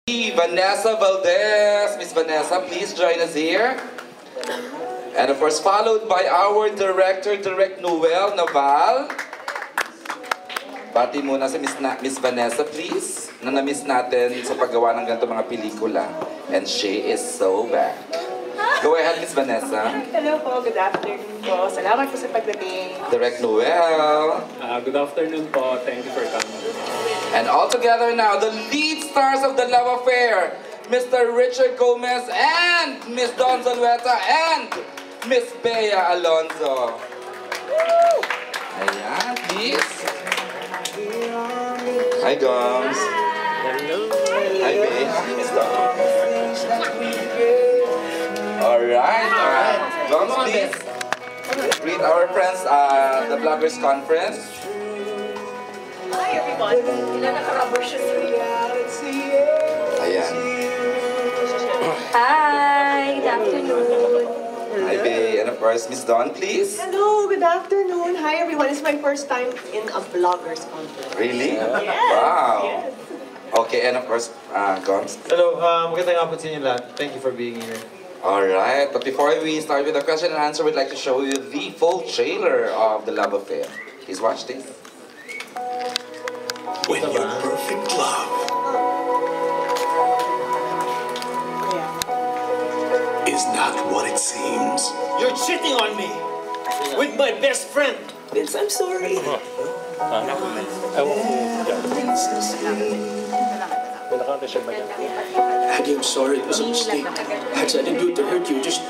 Vanessa Valdez. Miss Vanessa, please join us here. And of course, followed by our director, Direct Noel Naval. Bati muna si Miss Vanessa, please, na na-miss natin sa paggawa ng ganito mga pelikula. And she is so back. Go ahead, Miss Vanessa. Hello po, good afternoon po. Salamat po sa pagdating. Direct Noel. Good afternoon po. Thank you for coming. And all together now, the lead stars of The Love Affair, Mr. Richard Gomez and Miss Dawn Zulueta and Miss Bea Alonzo. Ayan, please. Hi, Goms. Hello. Hi, Bea. Miss Dawn. Alright. Goms, please. Greet our friends at the Vloggers Conference. Hi everyone. Ilan nakarubber shoes rin? Ayan. Hi, good afternoon. Hi, Bea. And of course, Miss Dawn, please. Hello, good afternoon. Hi everyone. It's my first time in a vloggers conference. Really? Yes. Wow. Yes. Okay, and of course, Goms. Hello, magandang hapon sa inyo lahat. Thank you for being here. Alright, but before we start with the question and answer, we'd like to show you the full trailer of The Love Affair. Please watch this. When your perfect love is not what it seems. You're cheating on me with my best friend. Vince, I'm sorry. Aggie, I'm sorry. It was a mistake. I didn't do it to hurt you. Just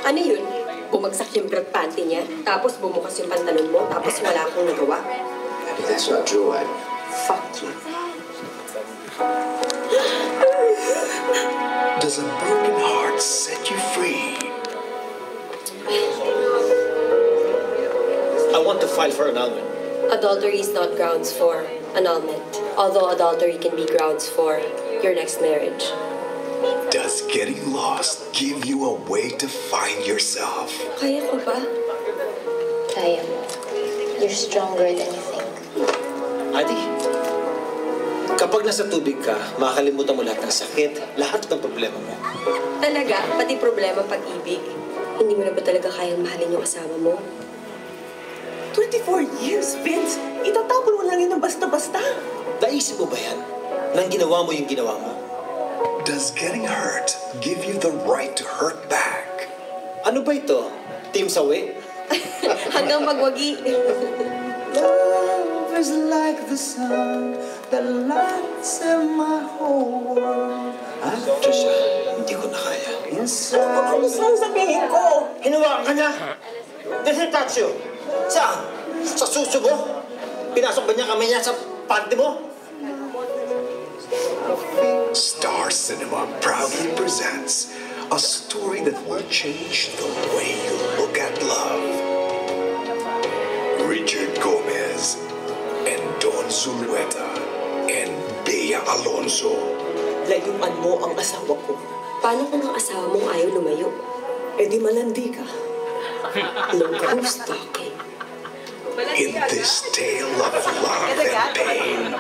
Ano yun? Bumagsak yung belt panty niya, tapos bumukas yung pantalon mo, tapos wala akong nagawa. Aggie, that's not true. Fuck you. Does a broken heart set you free? I want to file for annulment. Adultery is not grounds for annulment, although adultery can be grounds for your next marriage. Does getting lost give you a way to find yourself? Kaya ko ba? Kaya mo. You're stronger than you think. Adi, kapag nasa tubig ka, makakalimutan mo lahat ng sakit, lahat ng problema mo. Talaga, pati problema pag-ibig. Hindi mo na ba talaga kayang mahalin yung asawa mo? 24 years, Vince. Itatapon mo lang yun ng basta-basta. Naisip mo ba yan? Nang ginawa mo yung ginawa mo? Does getting hurt give you the right to hurt back? Ano ba ito? Team Sawi? Hanggang magwagi. Love is like the sun that lights in my whole world. Trisha, hindi ko na kaya. Inside Ano saan sabihin ko? Hinawakan ka niya? Did he touch you? Saan? Sa suso mo? Pinasok ba niya kami niya sa panty mo? Star Cinema proudly presents a story that will change the way you look at love. Richard Gomez and Dawn Zulueta and Bea Alonzo. Layuan mo ang asawa ko. Paano kung ang asawa mong ayaw lumayo? Eh di malandi ka. No ghost talking. In this tale of love and pain,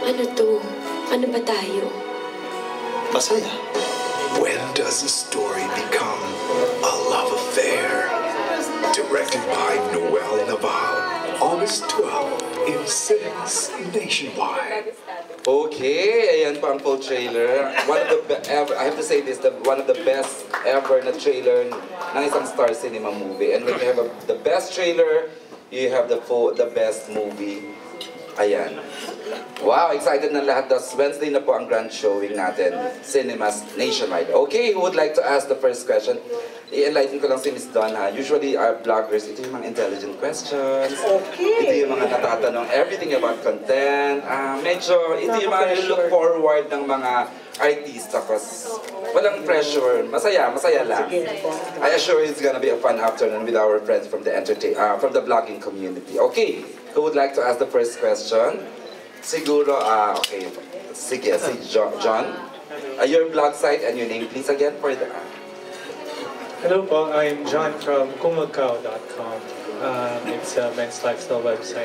Ano to? Ano ba tayo? Masaya. when does a story become a love affair? Directed by Noel Naval, August 12 in cinemas nationwide. Okay, ayan po ang full trailer. One of the I have to say this, one of the best ever na trailer ng isang Star Cinema movie. And when you have the best trailer, you have the best movie. Ayan. Wow, excited na lahat. Das Wednesday na po ang grand showing natin. Cinemas nationwide. Okay, who would like to ask the first question? I-enlighten ko lang si Miss Dawn ha. Usually our vloggers, ito yung mga intelligent questions. Okay. Ito yung mga natatanong everything about content. Medyo, ito yung mga look forward ng mga artista kasi walang pressure. Masaya, masaya lang. I assure you it's gonna be a fun afternoon with our friends from the from the vlogging community. Okay, who would like to ask the first question? Siguro, okay. Sige, si John. Your vlog site and your name please again for the... Hello po, I'm John from kumagkao.com. It's a men's lifestyle website.